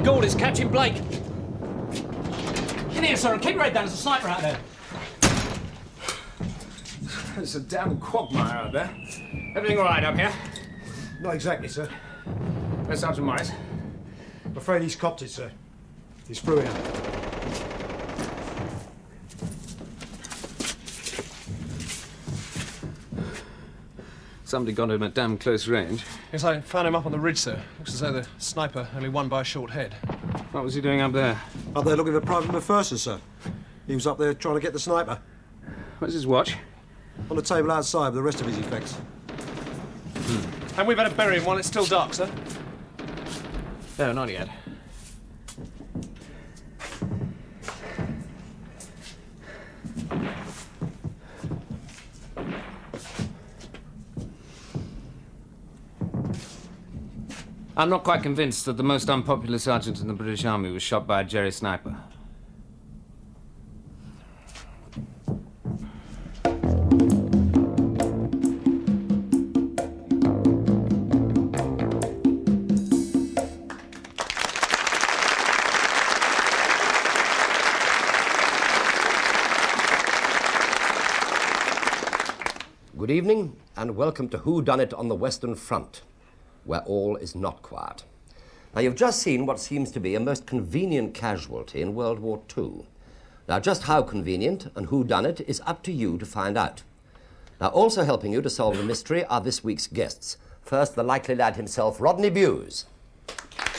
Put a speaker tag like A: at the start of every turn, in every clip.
A: God, it's Captain Blake. In here, sir, and keep your head down. There's a sniper out there.
B: There's a damn quagmire out there. Everything all right up here?
C: Not exactly, sir.
B: Where's Sergeant Morris?
C: I'm afraid he's copped it, sir. He's through here.
B: Somebody got him at damn close range.
D: Yes, I found him up on the ridge, sir. Looks as though the sniper only won by a short head.
B: What was he doing up there?
C: Up there looking for Private McPherson, sir. He was up there trying to get the sniper.
B: Where's his watch?
C: On the table outside with the rest of his effects.
D: And we better bury him while it's still dark, sir.
B: No, not yet. I'm not quite convinced that the most unpopular sergeant in the British Army was shot by a Jerry sniper.
E: Good evening, and welcome to Whodunnit on the Western Front, where all is not quiet. Now, you've just seen what seems to be a most convenient casualty in World War II. Now, just how convenient and whodunit is up to you to find out. Now, also helping you to solve the mystery are this week's guests. First, the likely lad himself, Rodney Bewes.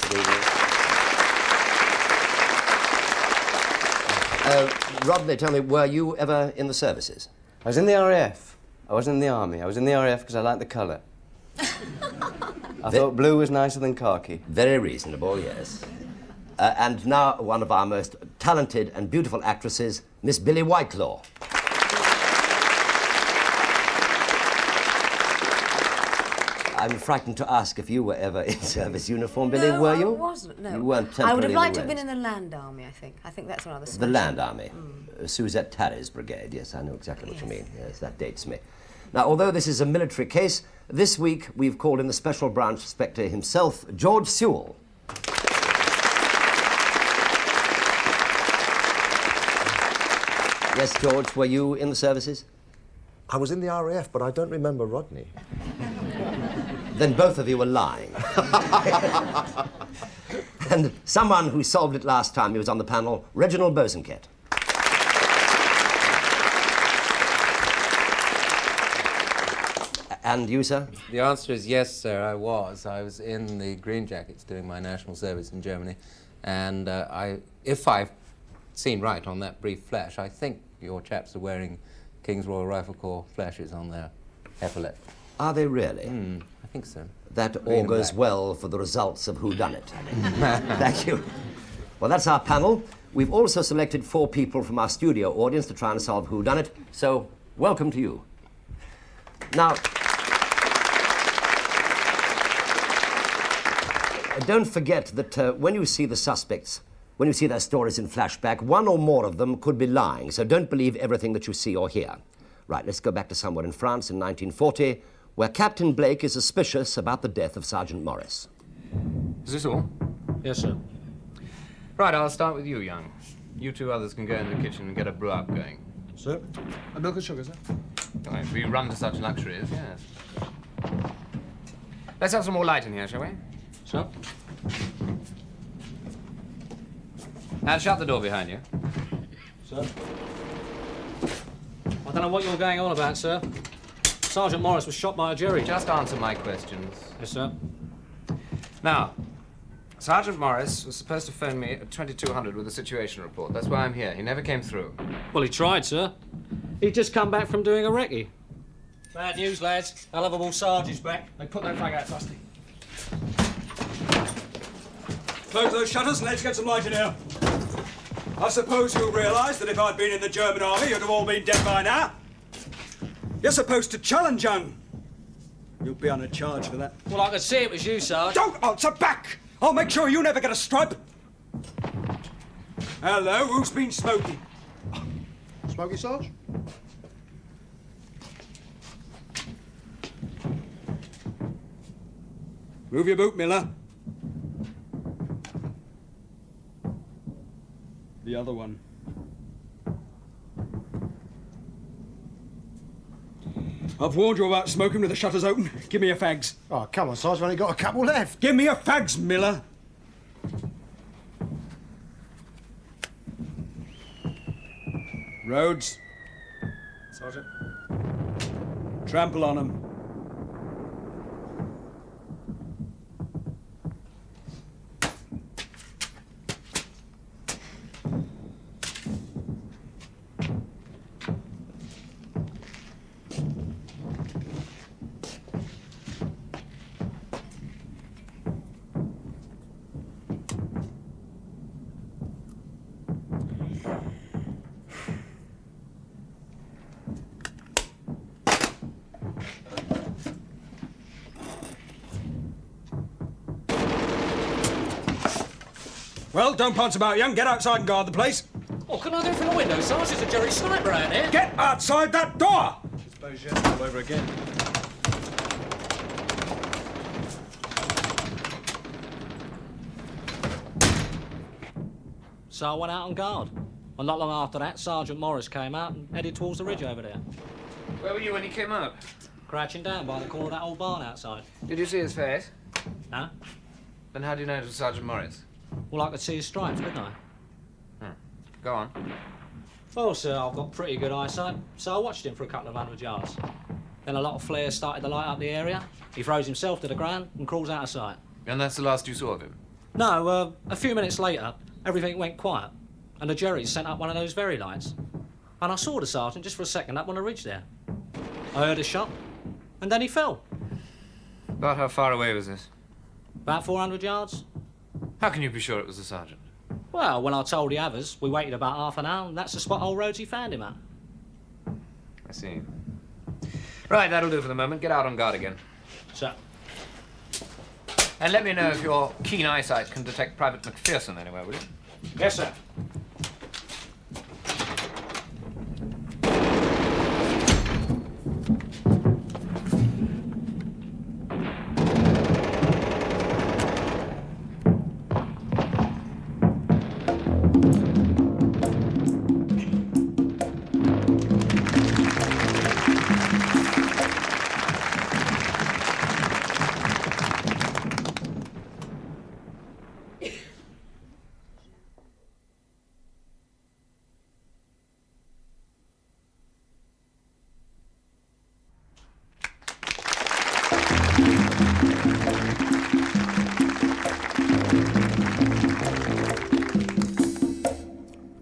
E: Good evening. Rodney, tell me, were you ever in the services?
F: I was in the RAF. I wasn't in the Army. I was in the RAF because I liked the colour. I thought blue was nicer than khaki.
E: Very reasonable, yes. And now one of our most talented and beautiful actresses, Miss Billy Whitelaw. I'm frightened to ask if you were ever in service uniform, Billy,
G: No,
E: were you?
G: I wasn't, no.
E: You weren't
G: I would have
E: temporarily
G: liked to
E: in
G: have
E: the
G: been in
E: West.
G: the Land Army, I think. I think that's rather special.
E: The Land Army. Suzette Terry's brigade, yes, I know exactly what you mean. Yes, that dates me. Now, although this is a military case, this week we've called in the Special Branch Inspector himself, George Sewell. Yes, George, were you in the services?
C: I was in the RAF, but I don't remember Rodney.
E: Then both of you were lying. And someone who solved it last time he was on the panel, Reginald Bosanquet. And you, sir?
H: The answer is yes, sir, I was. I was in the Green Jackets doing my national service in Germany. And if I've seen right on that brief flash, I think your chaps are wearing King's Royal Rifle Corps flashes on their epaulette.
E: Are they really?
H: I think so.
E: That
H: Green and
E: augurs
H: black.
E: well for the results of Whodunnit. Thank you. Well, that's our panel. We've also selected 4 people from our studio audience to try and solve Whodunnit, so welcome to you. Now, don't forget that when you see the suspects, when you see their stories in flashback, one or more of them could be lying, so don't believe everything that you see or hear. Right, let's go back to somewhere in France in 1940, where Captain Blake is suspicious about the death of Sergeant Morris.
B: Is this all?
A: Yes, sir.
B: Right, I'll start with you, Young. You 2 others can go in the kitchen and get a brew up going.
C: Sir?
D: A milk and sugar, sir?
B: Right, we run to such luxuries, yes. Let's have some more light in here, shall we?
A: Sir?
B: And shut the door behind you.
A: Sir? I don't know what you're going on about, sir. Sergeant Morris was shot by a Jerry.
B: Just answer my questions.
A: Yes, sir.
B: Now, Sergeant Morris was supposed to phone me at 2200 with a situation report. That's why I'm here. He never came through.
A: Well, he tried, sir. He'd just come back from doing a recce. Bad news, lads. Our lovable Sarge is back. They put that fag out, Dusty.
I: Close those shutters and let's get some light in here. I suppose you realise that if I'd been in the German army, you'd have all been dead by now. You're supposed to challenge, young. You'll be on a charge for that.
A: Well, I could see it was you, Sarge.
I: Don't answer back! I'll make sure you never get a stripe. Hello, who's been smoking?
C: Smoky, Sarge?
I: Move your boot, Miller. The other one. I've warned you about smoking with the shutters open. Give me your fags.
C: Oh, come on, Sarge, I've only got a couple left.
I: Give me your fags, Miller. Rhodes.
D: Sergeant.
I: Trample on them. Well, don't ponce about, young. Get outside and guard the place.
A: What can I do from the window, Sarge? There's a Jerry sniper out here.
I: Get outside that door!
D: Suppose you have to all over again.
A: So I went out on guard. And not long after that, Sergeant Morris came out and headed towards the ridge over there.
B: Where were you when he came up?
A: Crouching down by the corner of that old barn outside.
B: Did you see his face?
A: No?
B: Then how do you know it was Sergeant Morris?
A: Well, I could see his stripes, couldn't I?
B: Go on.
A: Well, sir, I've got pretty good eyesight, so I watched him for a couple of 100 yards. Then a lot of flares started to light up the area. He throws himself to the ground and crawls out of sight.
B: And that's the last you saw of him?
A: No, a few minutes later, everything went quiet, and the Jerry's sent up one of those very lights. And I saw the sergeant just for a second up on the ridge there. I heard a shot, and then he fell.
B: About how far away was this?
A: About 400 yards.
B: How can you be sure it was the sergeant?
A: Well, when I told the others, we waited about half an hour, and that's the spot old Rhodesy found him at.
B: I see. Right, that'll do for the moment. Get out on guard again.
A: So,
B: And let me know if your keen eyesight can detect Private McPherson anywhere, will you?
A: yes, sir.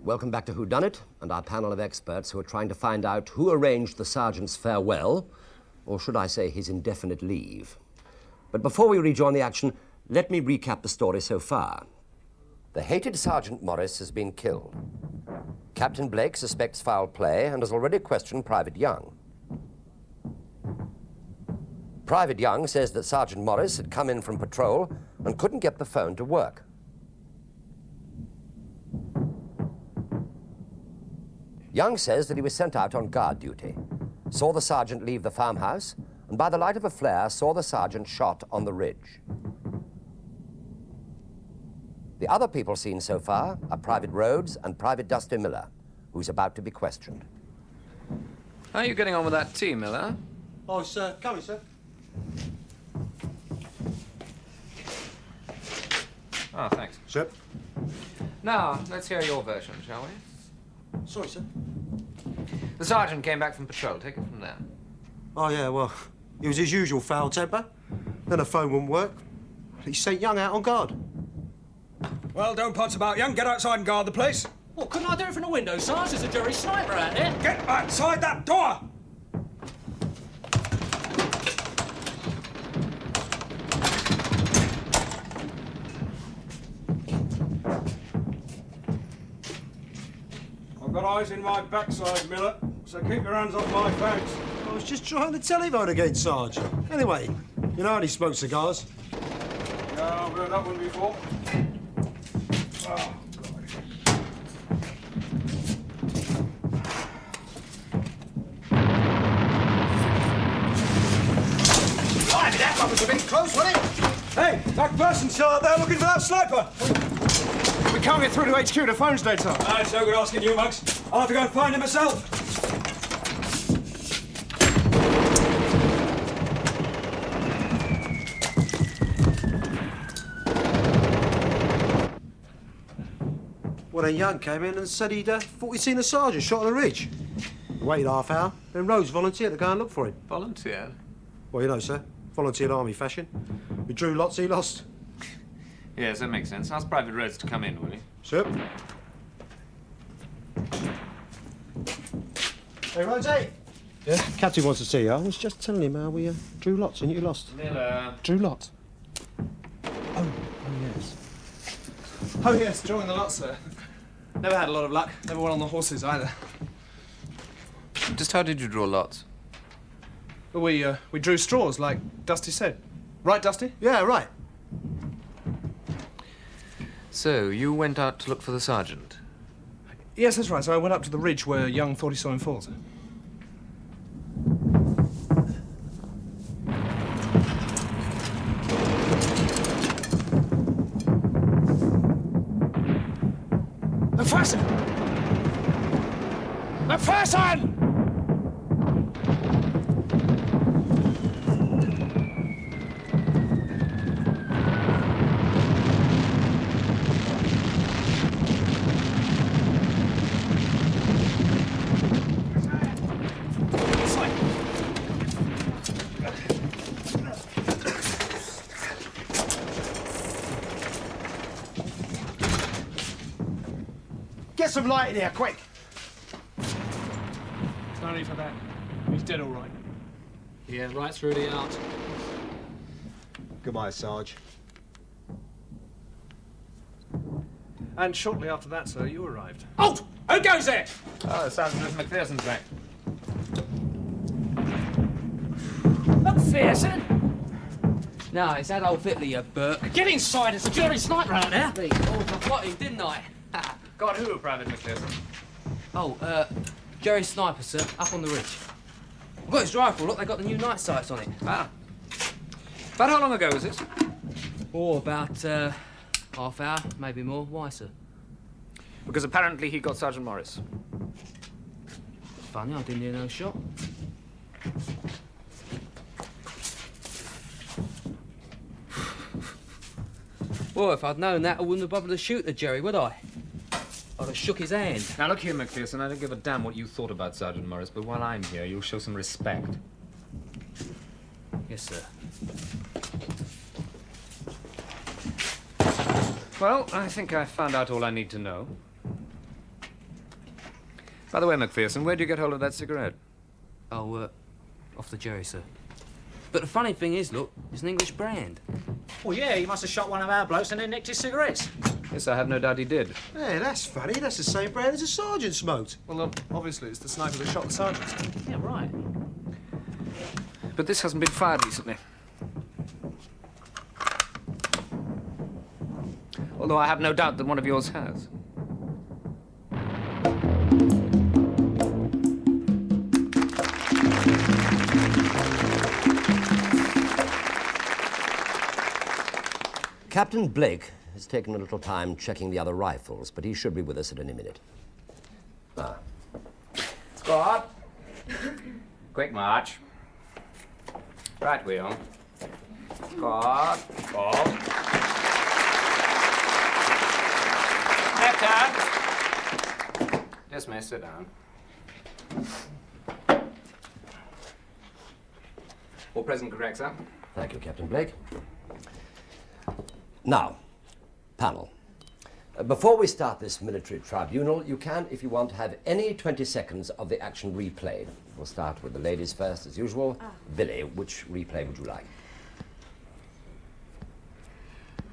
E: Welcome back to Whodunnit and our panel of experts who are trying to find out who arranged the sergeant's farewell, or should I say his indefinite leave. But before we rejoin the action, let me recap the story so far. The hated Sergeant Morris has been killed. Captain Blake suspects foul play and has already questioned Private Young. Private Young says that Sergeant Morris had come in from patrol and couldn't get the phone to work. Young says that he was sent out on guard duty, saw the sergeant leave the farmhouse, and by the light of a flare saw the sergeant shot on the ridge. The other people seen so far are Private Rhodes and Private Dusty Miller, who's about to be questioned.
B: How are you getting on with that tea, Miller?
C: Oh, sir, coming, sir.
B: Oh, thanks.
C: Sir?
B: Now, let's hear your version, shall we?
C: Sorry, sir.
B: The sergeant came back from patrol. Take it from there.
C: Oh, yeah, well, it was his usual foul temper. Then the phone wouldn't work. He sent Young out on guard.
I: Well, don't ponce about, young. Get outside and guard the place.
A: Well, couldn't I do it from the window, Sarge? There's a Jerry sniper out here.
I: Get outside that door! I've got eyes in my backside, Miller, so keep your hands off my fags.
C: I was just trying to telephone again, Sarge. Anyway, you know how he smokes cigars?
I: Yeah, I've heard that one before. Oh, God.
C: Blimey, that one was a bit close, wasn't it?
I: Hey, that person's still out there looking for that sniper.
C: We
D: can't get through to HQ. The phone's dead, sir.
I: It's no good asking you, Mugs. I'll have to go and find him myself.
C: Well, then Young came in and said he'd thought he'd seen a sergeant shot on the ridge. Waited half hour, then Rose volunteered to go and look for him.
D: Volunteer?
C: Well, you know, sir, volunteered army fashion. We drew lots, he lost.
B: Yes, that makes sense. Ask Private Rhodes to come in, will you?
C: Sir. Hey, Rosie. Yeah? Captain wants to see you. I was just telling him how we drew lots and you lost.
B: Miller.
D: Drew lots? Oh, yes. Oh, yes, drawing the lot, sir. Never had a lot of luck. Never won on the horses, either.
B: Just how did you draw lots?
D: Well, we drew straws, like Dusty said. Right, Dusty?
C: Yeah, right.
B: So, you went out to look for the sergeant?
D: Yes, that's right. So I went up to the ridge where Young thought he saw him fall, sir.
J: McPherson! McPherson!
C: Get some light in here, quick!
D: No need for that. He's dead all right.
A: Yeah, right through the heart.
C: Goodbye, Sarge.
D: And shortly after that, sir, you arrived.
J: Halt! Who goes there?
B: Oh, Sergeant McPherson's back.
J: McPherson?
K: No, it's that old Fiddler, you Burke.
J: Get inside, there's a Jerry sniper out there.
K: Oh, I got him, didn't I?
B: Got who, Private McPherson?
K: Oh, Jerry Sniper, sir, up on the ridge. I've got his rifle, look, they got the new night sights on it.
B: Ah. About how long ago was this?
K: Oh, about, half hour, maybe more. Why, sir?
B: Because apparently he got Sergeant Morris.
K: Funny, I didn't hear no shot. Well, if I'd known that, I wouldn't have bothered to shoot the Jerry, would I? I'd have shook his hand.
B: Now look here, McPherson, I don't give a damn what you thought about Sergeant Morris, but while I'm here, you'll show some respect.
K: Yes, sir.
B: Well, I think I found out all I need to know. By the way, McPherson, where'd you get hold of that cigarette?
K: Oh, off the Jerry, sir. But the funny thing is, look, it's an English brand.
A: Well, yeah, he must have shot one of our blokes and then nicked his cigarettes.
B: Yes, I have no doubt he did.
C: Hey, that's funny. That's the same brand as the sergeant smoked.
D: Well, obviously, it's the sniper that shot the sergeant.
A: Yeah, right.
B: But this hasn't been fired recently. Although I have no doubt that one of yours has.
E: Captain Blake has taken a little time checking the other rifles, but he should be with us at any minute. Ah.
B: Squad. Quick march. Right wheel. Squad. Ball. Left hand. Dismiss, sit down. All present correct, sir.
E: Thank you, Captain Blake. Now, panel. Before we start this military tribunal, you can, if you want, have any 20 seconds of the action replayed. We'll start with the ladies first, as usual. Billy, which replay would you like?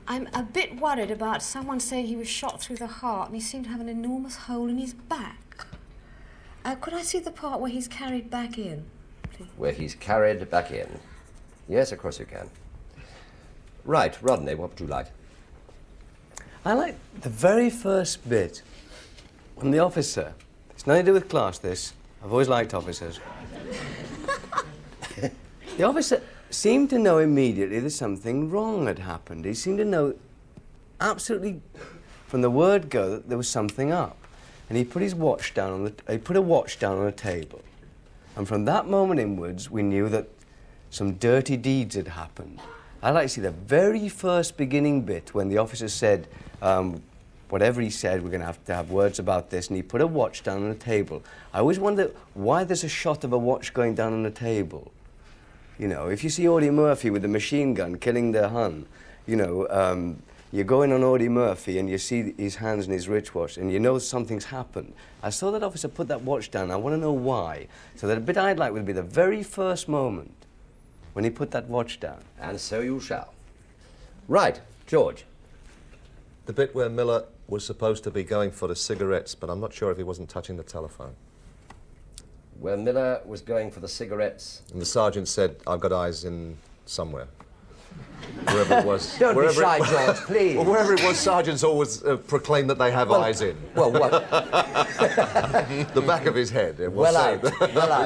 G: I'm a bit worried about someone saying he was shot through the heart and he seemed to have an enormous hole in his back. Could I see the part where he's carried back in, please?
E: Where he's carried back in. Yes, of course you can. Right, Rodney, what would you like?
F: I like the very first bit. When the officer, it's nothing to do with class, this. I've always liked officers. The officer seemed to know immediately that something wrong had happened. He seemed to know absolutely from the word go that there was something up. And he put his watch down on he put a watch down on a table. And from that moment inwards, we knew that some dirty deeds had happened. I'd like to see the very first beginning bit when the officer said, whatever he said, we're going to have words about this, and he put a watch down on a table. I always wondered why there's a shot of a watch going down on a table. You know, if you see Audie Murphy with a machine gun killing the Hun, you know, you go in on Audie Murphy and you see his hands and his wristwatch and you know something's happened. I saw that officer put that watch down. I want to know why. So the bit I'd like would be the very first moment when he put that watch down.
E: And so you shall. Right, George.
L: The bit where Miller was supposed to be going for the cigarettes, but I'm not sure if he wasn't touching the telephone.
E: Where Miller was going for the cigarettes.
L: And the sergeant said, I've got eyes in somewhere. Wherever it was.
E: Don't be shy, George, please.
L: Well, wherever it was, sergeants always proclaim that they have eyes in.
E: Well, what?
L: The back of his head. It was
E: Well out.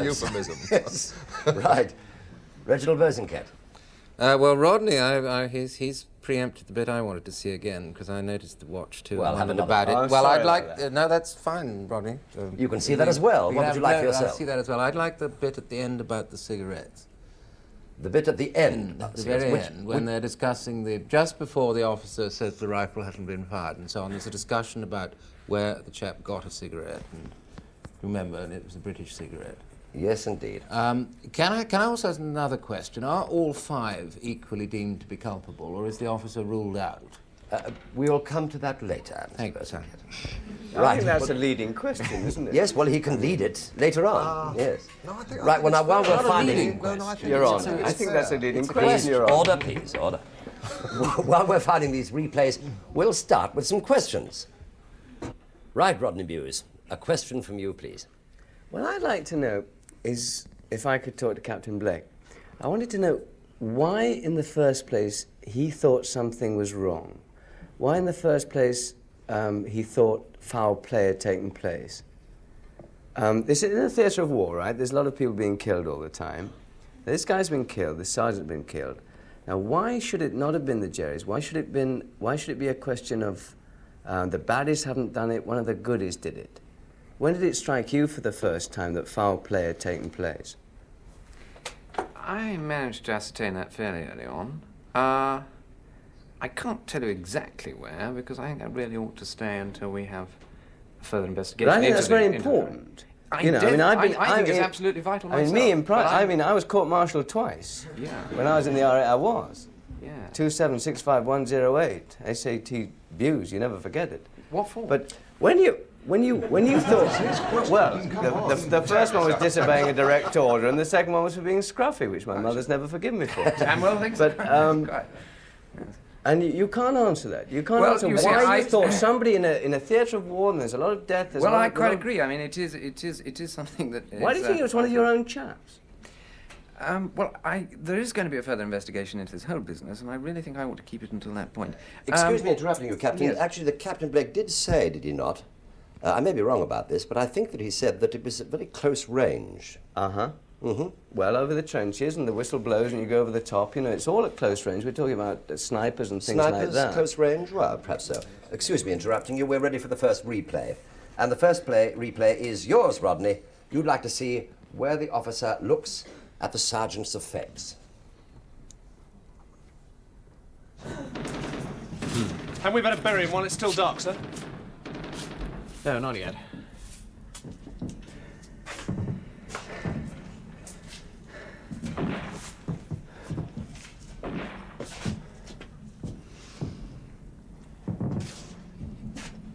L: Euphemism.
E: Yes. Right. Reginald Bosanquet.
H: Well, Rodney, he's preempted the bit I wanted to see again, because I noticed the watch, too.
E: Well,
H: I
E: have
H: wondered
E: another.
H: about it.
F: Oh,
H: Well,
F: sorry
H: I'd like...
F: about that.
H: no, that's fine, Rodney.
E: You can see that as well. What would you like for yourself?
H: I'll see that as well. I'd like the bit at the end about the cigarettes.
E: The bit at the end.
H: At the very end, when they're discussing just before the officer says the rifle hasn't been fired and so on, there's a discussion about where the chap got a cigarette, and remember, and it was a British cigarette.
E: Yes, indeed.
H: Can I also ask another question? Are all 5 equally deemed to be culpable, or is the officer ruled out?
E: We'll come to that later.
H: Thank you, sir.
F: I think that's a leading question, isn't it?
E: Yes, well, he can lead it later on. Yes.
L: No, I think,
E: Right, well, now, while we're finding...
F: You're on. I think that's a leading question. You're on.
E: Order, please, order. While we're finding these replays, we'll start with some questions. Right, Rodney Bewes, a question from you, please.
F: What I'd like to know is, if I could talk to Captain Blake, I wanted to know why, in the first place, he thought something was wrong. Why, in the first place, he thought foul play had taken place. This is in a theatre of war, right? There's a lot of people being killed all the time. This guy's been killed. This sergeant's been killed. Now, why should it not have been the Jerrys? Why should it be a question of the baddies haven't done it, one of the goodies did it? When did it strike you for the first time that foul play had taken place?
B: I managed to ascertain that fairly early on. I can't tell you exactly where, because I think I really ought to stay until we have further investigation.
F: But I think that's very important.
B: I think it's absolutely vital myself.
F: I was court-martialed twice.
B: Yeah.
F: When I was in the RA, I was.
B: Yeah.
F: 2765108, SAT Bewes, you never forget it.
B: What for?
F: But when you thought, well, the first one was disobeying a direct order, and the second one was for being scruffy, which my mother's never forgiven me for.
B: And well, thanks. But
F: and you can't answer that. You can't answer why you thought somebody in a theatre of war, and there's a lot of death.
B: Well, I quite agree. I mean, it is something that.
F: Why do you think it was one of your own chaps?
B: There is going to be a further investigation into this whole business, and I really think I ought to keep it until that point.
E: Excuse me interrupting you, Captain.
B: Yes.
E: Actually, the Captain Blake did say, did he not? I may be wrong about this, but I think that he said that it was at very close range.
F: Uh-huh. Mm-hmm. Well, over the trenches, and the whistle blows, and you go over the top. You know, it's all at close range. We're talking about snipers and things like that.
E: Snipers, close range? Well, perhaps so. Excuse me interrupting you. We're ready for the first replay. And the first replay is yours, Rodney. You'd like to see where the officer looks at the sergeant's effects.
D: And we better bury him while it's still dark, sir?
K: No, not yet.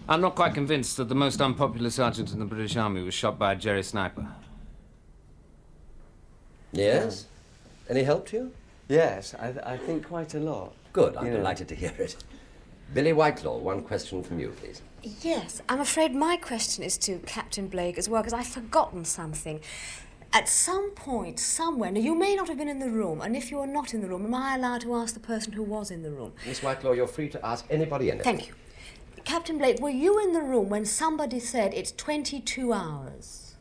K: I'm not quite convinced that the most unpopular sergeant in the British Army was shot by a Jerry sniper.
E: Yes? Any help to you?
F: Yes, I think quite a lot.
E: Good, I'm delighted to hear it. Billy Whitelaw, one question from you, please.
G: Yes, I'm afraid my question is to Captain Blake as well, because I've forgotten something. At some point, somewhere, now you may not have been in the room, and if you are not in the room, am I allowed to ask the person who was in the room?
E: Miss Whitelaw, you're free to ask anybody anything.
G: Thank you. Captain Blake, were you in the room when somebody said it's 22 hours?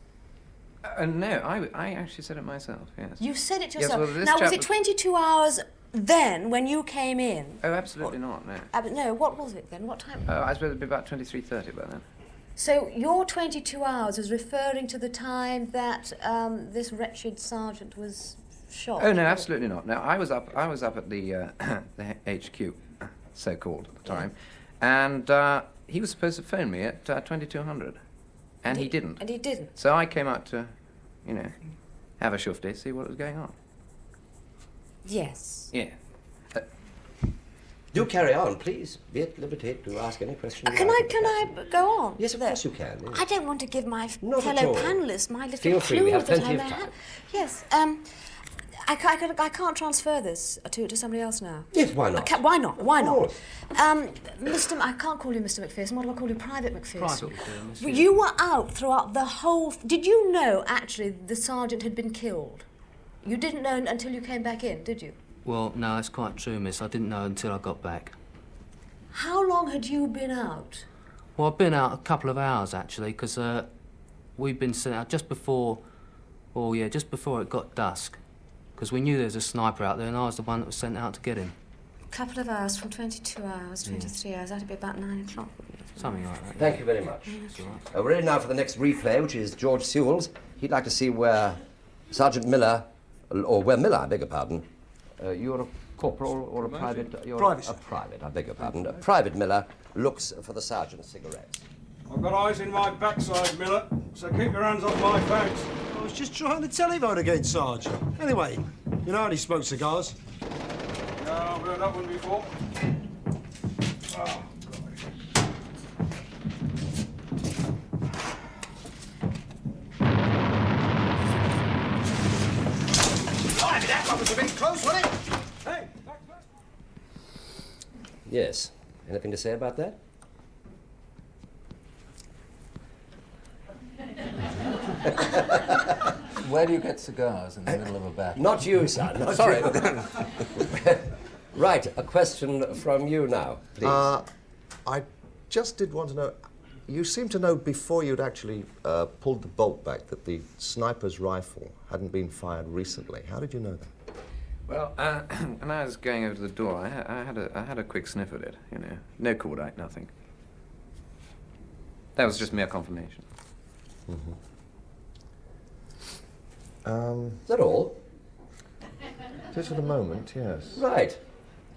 B: No, I actually said it myself, yes.
G: You said it
B: Yes,
G: yourself.
B: well,
G: now, was it 22 hours then, when you came in...
B: Oh, absolutely not, no.
G: no, what was it then? What time?
B: I suppose it'd be about 23:30 by then.
G: So your 22 hours is referring to the time that this wretched sergeant was shot?
B: Oh, no, absolutely not. No, I was up at the HQ, so-called at the time, and he was supposed to phone me at 2200, and he didn't.
G: And he didn't?
B: So I came out to, you know, have a shufty, see what was going on.
G: Yes.
B: Yeah.
E: Do carry on, please. Be at liberty to ask any question.
G: Can I go on?
E: Yes, of course you can. Yes.
G: I don't want to give my
E: Not at
G: fellow
E: all.
G: panellists my little
E: Feel free,
G: clue
E: we have
G: that
E: plenty
G: I
E: of
G: may
E: time.
G: have. Yes. I can't transfer this to somebody else now.
E: Yes, why not?
G: Why not? Why not?
E: course.
G: I can't call you Mr. McPherson. What do I call you? Private McPherson.
K: Private,
G: Well, you were out throughout the whole... Did you know, actually, the sergeant had been killed? You didn't know until you came back in, did you?
K: Well, no, it's quite true, miss. I didn't know until I got back.
G: How long had you been out?
K: Well, I've been out a couple of hours, actually, because we'd been sent out just before... Oh, yeah, just before it got dusk. Because we knew there was a sniper out there, and I was the one that was sent out to get him.
G: A couple of hours, from 22 hours, 23 hours. That'd be about 9 o'clock.
K: Something like that.
E: Thank you very much.
K: That's all right.
E: We're ready now for the next replay, which is George Sewell's. He'd like to see where Sergeant Miller, or where Miller, I beg your pardon. You're a corporal or a private? You're
C: Private.
E: A private, I beg your pardon. Private Miller looks for the sergeant's cigarettes.
I: I've got eyes in my backside, Miller, so keep your hands off my face.
C: I was just trying to telephone again, Sarge. Anyway, you know how he smokes cigars?
I: Yeah, I've heard that one before. Oh,
C: Blimey, that one was a bit close, wasn't it?
I: Hey,
E: Yes. Anything to say about that?
H: Where do you get cigars in the middle of a battle?
E: Not you, son. Not
H: Sorry.
E: you. Right, a question from you now, please.
L: I just did want to know, you seem to know before you'd actually pulled the bolt back that the sniper's rifle hadn't been fired recently. How did you know that?
B: Well, when I was going over to the door, I had a quick sniff at it, you know. No cordite, nothing. That was just mere confirmation.
L: Mm-hmm.
E: Is that all?
L: Just for the moment, yes.
E: Right.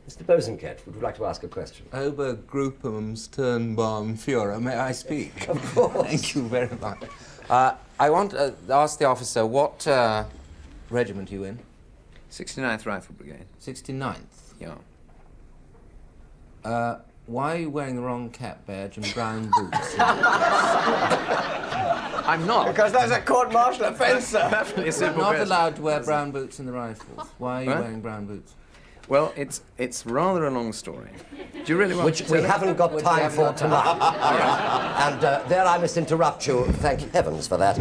E: Mr. Bosanquet, would you like to ask a question?
H: Obergruppensternbahn Führer, may I speak?
E: Of course.
H: Thank you very much. I want to ask the officer, what regiment are you in?
B: 69th Rifle Brigade.
H: 69th?
B: Yeah.
H: Why are you wearing the wrong cap badge and brown boots?
B: I'm not.
F: Because that's a court-martial offence, sir.
B: Definitely a
H: You're
B: simple
H: not
B: question.
H: allowed to wear brown boots in the rifles. Why are you
B: What?
H: wearing brown boots?
B: Well, it's rather a long story. Do you really want
E: Which
B: to
E: we
B: tell it?
E: haven't got time for tonight. And there I must interrupt you. Thank heavens for that.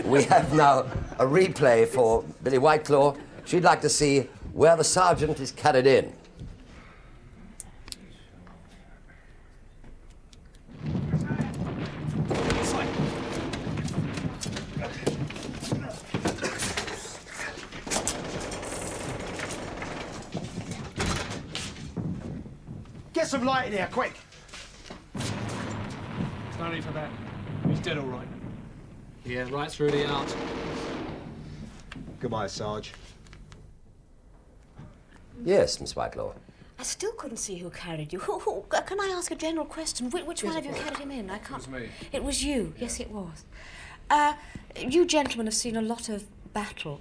E: We have now a replay for Billy Whiteclaw. She'd like to see where the sergeant is carried in.
C: Get some light in here, quick.
J: No need for that. He's dead all right.
A: Yeah, right through the art.
L: Goodbye, Sarge.
E: Yes, Miss Whitelaw.
G: I still couldn't see who carried you. Can I ask a general question? Which one of you carried him in? I can't.
D: It was me.
G: It was you. Yes, it was. You gentlemen have seen a lot of battle.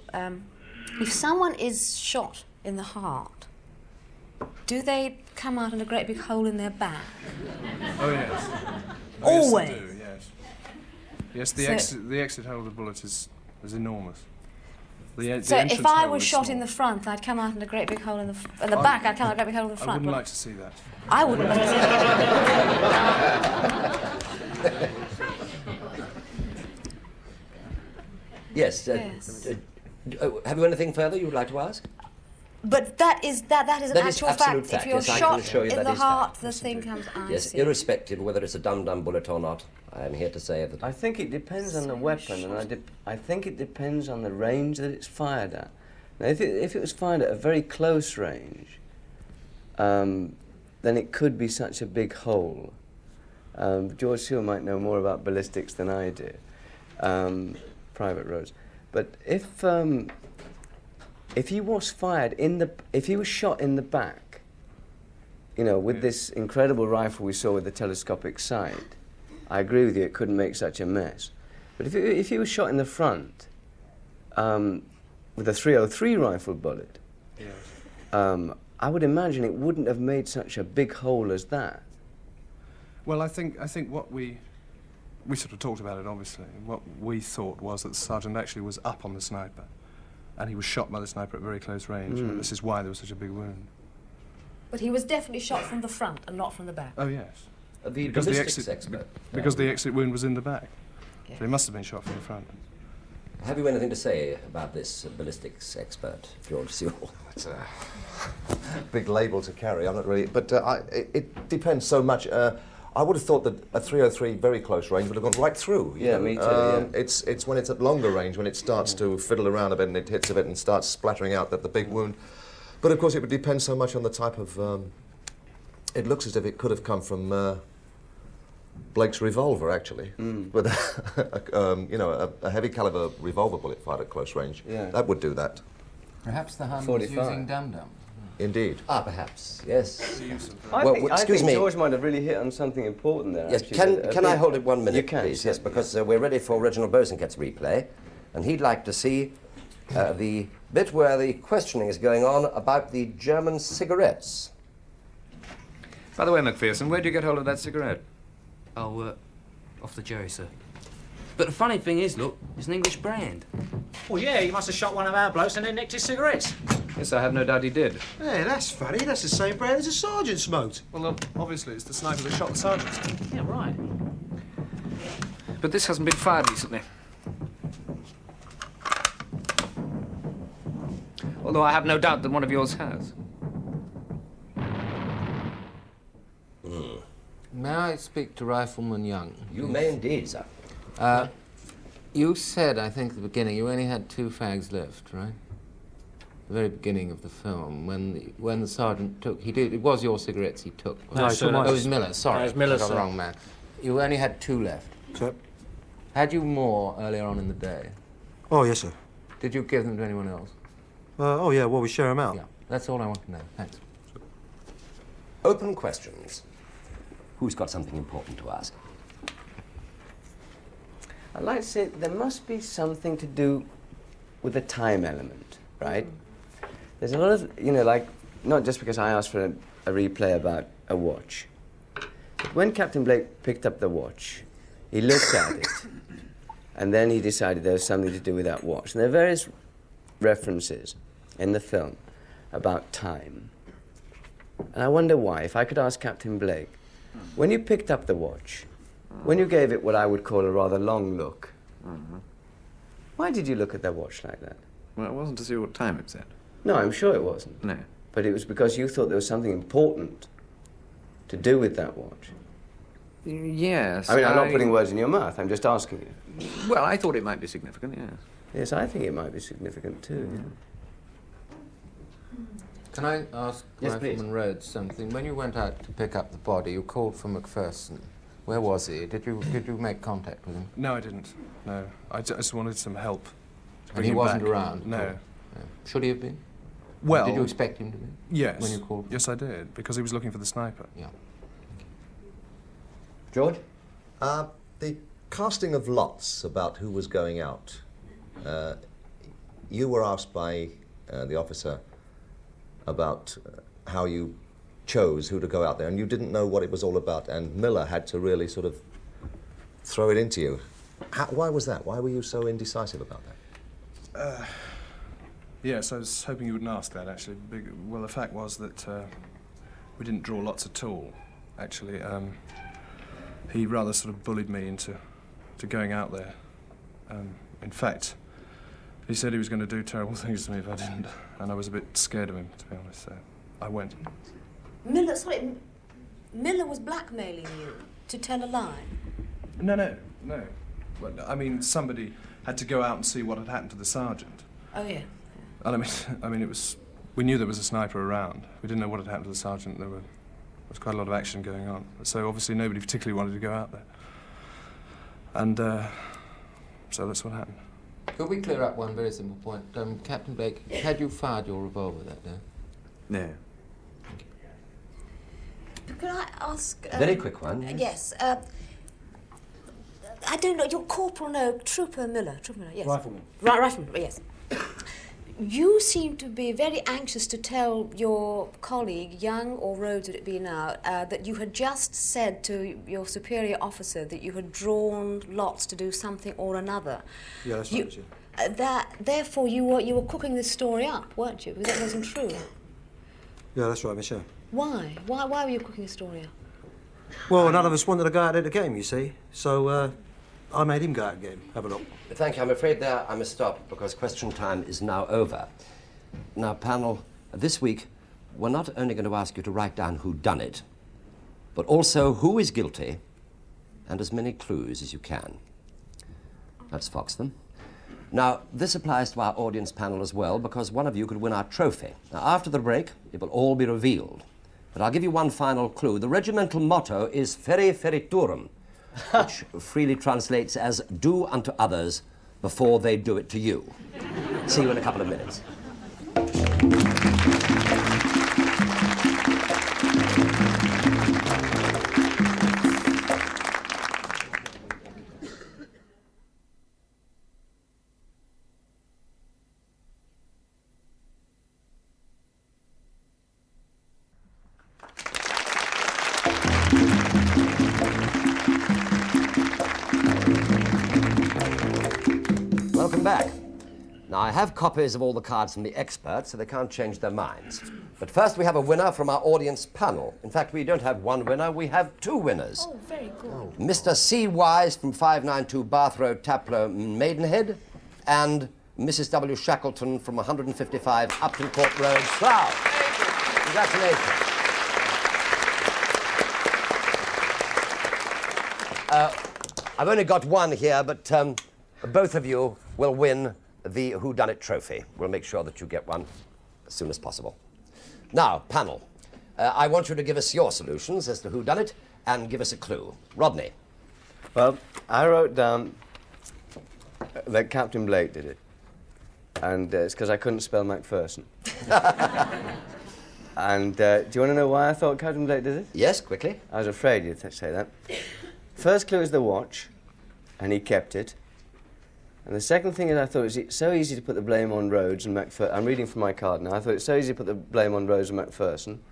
G: If someone is shot in the heart, do they come out in a great big hole in their back?
D: Oh, yes.
G: Always.
D: Yes, they do, yes. Yes,
G: So-
D: the exit hole of the bullet is enormous. The
G: So
D: entrance
G: if I
D: hole
G: was
D: is
G: shot
D: small.
G: in the front, I'd come out in a great big hole in the back. I'd come out in a great big hole in the
D: I
G: front.
D: wouldn't like to see that.
G: I wouldn't like to see that.
E: Yes.
G: Yes.
E: Have you anything further you would like to ask?
G: But that is an
E: That is
G: actual
E: absolute
G: fact.
E: fact.
G: If you're
E: Yes, I can
G: shot
E: assure you
G: in
E: that
G: the
E: is
G: heart,
E: fact.
G: the thing comes. I
E: Yes,
G: see.
E: irrespective of whether it's a dum-dum bullet or not, I am here to say that...
F: I think it depends on the weapon, and I think it depends on the range that it's fired at. Now, if it was fired at a very close range, then it could be such a big hole. George Seal might know more about ballistics than I do, private roads. But if he was fired if he was shot in the back, you know, with this incredible rifle we saw with the telescopic sight, I agree with you, it couldn't make such a mess. But if he was shot in the front with a .303 rifle bullet, I would imagine it wouldn't have made such a big hole as that.
D: Well, I think what we sort of talked about it, obviously. What we thought was that the sergeant actually was up on the sniper, and he was shot by the sniper at very close range, and this is why there was such a big wound.
G: But he was definitely shot from the front and not from the back.
D: Oh, yes.
E: Because the expert.
D: Because the exit wound was in the back. Yeah. So he must have been shot from the front.
E: Have you anything to say about this ballistics expert, George Seal?
L: It's a big label to carry. I'm not really, but it depends so much. I would have thought that a .303 very close range would have gone right through.
F: Yeah, me too. Yeah.
L: It's when it's at longer range, when it starts to fiddle around a bit and it hits a bit and starts splattering out that the big wound. But of course, it would depend so much on the type of. It looks as if it could have come from Blake's revolver, actually. But you know, a heavy caliber revolver bullet fired at close range. Yeah. That would do that.
H: Perhaps the Hun was using dum-dum.
L: Indeed.
E: Ah, perhaps, yes.
F: I think George might have really hit on something important there.
E: Yes,
F: actually.
E: can I hold it 1 minute,
F: you can,
E: please? Yes, because we're ready for Reginald Bosanquet's replay, and he'd like to see the bit where the questioning is going on about the German cigarettes.
B: By the way, Macpherson, where'd you get hold of that cigarette?
K: Oh, off the Jerry, sir. But the funny thing is, look, it's an English brand.
A: Well, yeah, he must have shot one of our blokes and then nicked his cigarettes.
B: Yes, I have no doubt he did.
C: Hey, that's funny. That's the same brand as the sergeant smoked.
D: Well, obviously, it's the sniper that shot the sergeant.
A: Yeah, right.
B: But this hasn't been fired recently. Although I have no doubt that one of yours has.
H: May I speak to Rifleman Young?
E: You may indeed, sir.
H: You said, I think, at the beginning, you only had 2 fags left, right? The very beginning of the film, when the sergeant took, it was your cigarettes he took.
A: No,
H: it was Miller. Sorry,
A: it was Miller,
H: I got the
A: sir.
H: wrong man. You only had 2 left.
C: Sir?
H: Had you more earlier on in the day?
C: Oh, yes, sir.
H: Did you give them to anyone else?
C: Oh, yeah, well, we share them out.
H: Yeah, that's all I want to know. Thanks.
E: Open questions. Who's got something important to ask?
F: I'd like to say there must be something to do with the time element, right? There's a lot of, you know, like, not just because I asked for a replay about a watch. But when Captain Blake picked up the watch, he looked at it, and then he decided there was something to do with that watch. And there are various references in the film about time. And I wonder why. If I could ask Captain Blake, when you picked up the watch, when you gave it what I would call a rather long look, why did you look at that watch like that?
B: Well, it wasn't to see what time it said.
F: No, I'm sure it wasn't.
B: No.
F: But it was because you thought there was something important to do with that watch.
B: Yes.
F: I mean, I'm not putting words in your mouth, I'm just asking you.
B: Well, I thought it might be significant, yes.
F: Yes, I think it might be significant too. Yeah.
H: Can I ask
E: Yes,
H: Rifleman
E: please.
H: Rhodes something? When you went out to pick up the body, you called for Macpherson. Where was he? Did you make contact with him?
D: No, I didn't. No, I just wanted some help. to
H: And
D: bring
H: he
D: him
H: wasn't
D: back.
H: around?
D: No.
H: No. Should he have been?
D: Well,
H: Did you expect him to be?
D: Yes.
H: When you called?
D: Yes, I did, because he was looking for the sniper.
H: Yeah.
E: George?
L: The casting of lots about who was going out. You were asked by the officer about how you chose who to go out there, and you didn't know what it was all about, and Miller had to really sort of throw it into you. Why was that? Why were you so indecisive about that?
D: Yes, I was hoping you wouldn't ask that, actually. Well, the fact was that we didn't draw lots at all, actually. He rather sort of bullied me into going out there. In fact, he said he was going to do terrible things to me if I didn't, and I was a bit scared of him, to be honest, so I went.
G: Miller was blackmailing you to tell a lie?
D: No. Well, I mean, somebody had to go out and see what had happened to the sergeant.
G: Oh, yeah.
D: And I mean, it was we knew there was a sniper around. We didn't know what had happened to the sergeant. There was quite a lot of action going on. So obviously nobody particularly wanted to go out there. And so that's what happened.
H: Could we clear up one very simple point? Captain Blake, had you fired your revolver that day?
B: No.
G: Could I ask...
E: Very quick one.
G: Yes. I don't know, you're Corporal, no, Trooper Miller, yes.
C: Rifleman.
G: Right, Rifleman, yes. You seem to be very anxious to tell your colleague, Young or Rhodes would it be now, that you had just said to your superior officer that you had drawn lots to do something or another.
C: Yeah, that's right, yeah.
G: Therefore, you were cooking this story up, weren't you? Because that wasn't true.
C: Yeah, that's right, Michelle.
G: Why? Why were you cooking the story up?
C: Well, none of us wanted to go out there to get him, you see. So, I made him go out and get him. Have a look.
E: Thank you. I'm afraid there I must stop because question time is now over. Now, panel, this week, we're not only going to ask you to write down who done it, but also who is guilty and as many clues as you can. Let's fox them. Now, this applies to our audience panel as well because one of you could win our trophy. Now, after the break, it will all be revealed. But I'll give you one final clue. The regimental motto is Feri Feriturum, which freely translates as do unto others before they do it to you. See you in a couple of minutes. Welcome back. Now, I have copies of all the cards from the experts, so they can't change their minds. But first, we have a winner from our audience panel. In fact, we don't have one winner, we have two winners.
G: Oh, very good.
E: Mr. C. Wise from 592 Bath Road, Taplow, Maidenhead, and Mrs. W. Shackleton from 155 Upton Court Road, Slough. Congratulations. I've only got one here, but both of you will win the Whodunnit trophy. We'll make sure that you get one as soon as possible. Now, panel, I want you to give us your solutions as to Whodunnit and give us a clue. Rodney.
F: Well, I wrote down that Captain Blake did it. And it's because I couldn't spell Macpherson. And do you want to know why I thought Captain Blake did it?
E: Yes, quickly.
F: I was afraid you'd say that. First clue is the watch, and he kept it. And the second thing is I thought it was so easy to put the blame on Rhodes and Macpherson. I'm reading from my card now. I thought it was so easy to put the blame on Rhodes and Macpherson.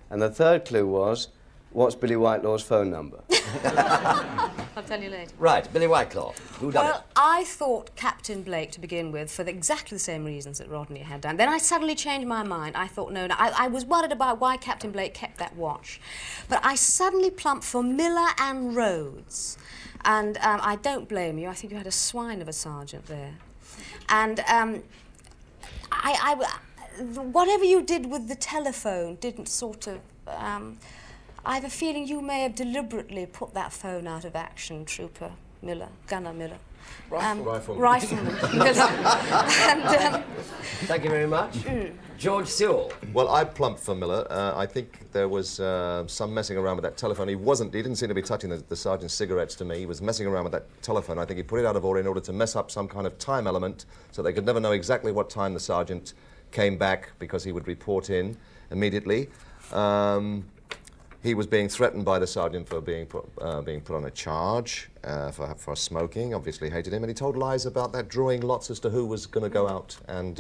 F: And the third clue was, what's Billy Whitelaw's phone number?
G: I'll tell you later.
E: Right, Billy Whitelaw. Who done it?
G: Well, I thought Captain Blake to begin with for exactly the same reasons that Rodney had done. Then I suddenly changed my mind. I thought, no, I was worried about why Captain Blake kept that watch. But I suddenly plumped for Miller and Rhodes. And I don't blame you. I think you had a swine of a sergeant there. And whatever you did with the telephone didn't sort of... I have a feeling you may have deliberately put that phone out of action, Trooper Miller, Gunner Miller. Rifleman Miller. And,
E: thank you very much. George Sewell.
L: Well, I plumped for Miller. I think there was some messing around with that telephone. He didn't seem to be touching the sergeant's cigarettes to me. He was messing around with that telephone. I think he put it out of order in order to mess up some kind of time element so they could never know exactly what time the sergeant came back because he would report in immediately. He was being threatened by the sergeant for being put on a charge for smoking. Obviously hated him, and he told lies about that, drawing lots as to who was going to go out and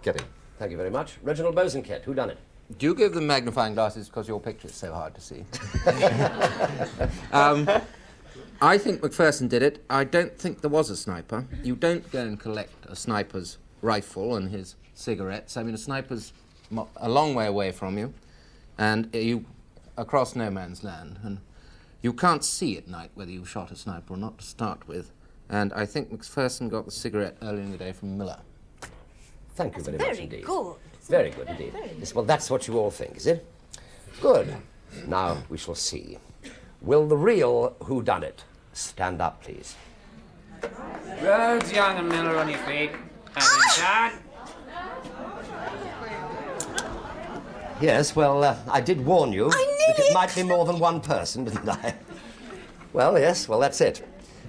L: get him.
E: Thank you very much. Reginald Bosanquet, who done it?
H: Do you give them magnifying glasses because your picture is so hard to see? I think Macpherson did it. I don't think there was a sniper. You don't go and collect a sniper's rifle and his cigarettes. I mean, a sniper's a long way away from you. And you across no man's land, and you can't see at night whether you shot a sniper or not to start with. And I think Macpherson got the cigarette early in the day from Miller.
E: Thank you very much indeed.
G: Very good.
E: Very good indeed. Yes, well, that's what you all think, is it? Good. Now we shall see. Will the real whodunit stand up, please?
J: Rhodes, Young and Miller on your feet. Attention.
E: Yes, well, I did warn you
G: I knew
E: that it
G: it!
E: might be more than one person, didn't I? Well, yes, well, that's it.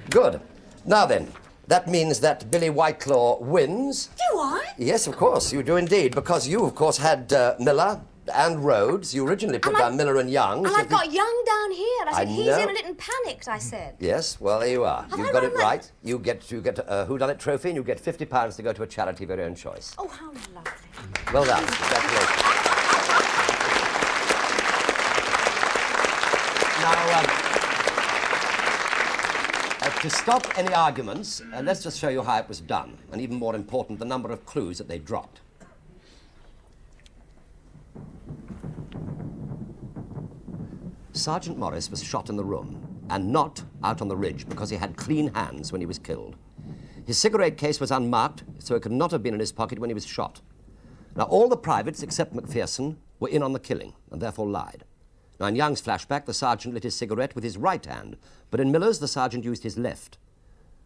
E: Good. Now then, that means that Billy Whiteclaw wins.
G: Do I?
E: Yes, of course, you do indeed, because you, of course, had Miller and Rhodes. You originally put down Miller and Young.
G: And
E: so
G: I've got Young down here. I said, he's
E: know.
G: in a little panicked, I said.
E: Yes, well, there you are.
G: Have
E: You've
G: I
E: got
G: won
E: it
G: that?
E: right. You get a Whodunnit trophy, and you get £50 to go to a charity of your own choice.
G: Oh, how lovely.
E: Well done. Congratulations. Now, to stop any arguments, let's just show you how it was done, and even more important, the number of clues that they dropped. Sergeant Morris was shot in the room, and not out on the ridge, because he had clean hands when he was killed. His cigarette case was unmarked, so it could not have been in his pocket when he was shot. Now, all the privates, except Macpherson, were in on the killing, and therefore lied. Now, in Young's flashback, the sergeant lit his cigarette with his right hand, but in Miller's, the sergeant used his left.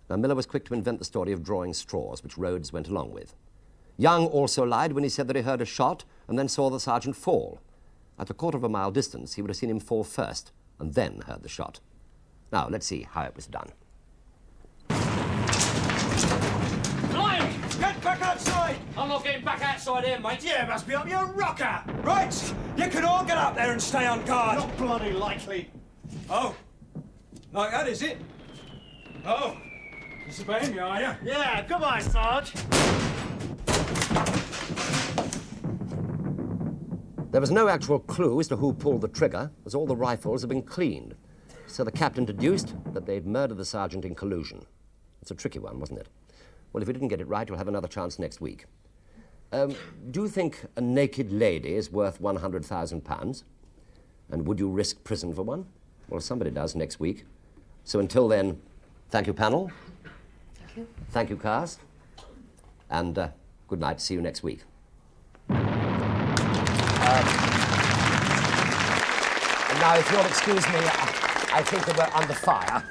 E: Now, Miller was quick to invent the story of drawing straws, which Rhodes went along with. Young also lied when he said that he heard a shot and then saw the sergeant fall. At a quarter of a mile distance, he would have seen him fall first and then heard the shot. Now, let's see how it was done.
I: Lloyd, get back outside!
A: I'm not getting back outside here, mate.
I: Yeah, must be up your rocker! Right, you can all get up there and stay on guard.
J: Not bloody likely.
I: Oh, like that, is it? Oh, disobeying me, are you?
J: Yeah, goodbye, Sarge.
E: There was no actual clue as to who pulled the trigger, as all the rifles had been cleaned. So the captain deduced that they'd murdered the sergeant in collusion. It's a tricky one, wasn't it? Well, if we didn't get it right, you'll have another chance next week. Do you think a naked lady is worth £100,000? And would you risk prison for one? Well, somebody does next week. So until then, thank you, panel.
G: Thank you.
E: Thank you, cast. And good night. See you next week. And now, if you'll excuse me, I think that we're under fire.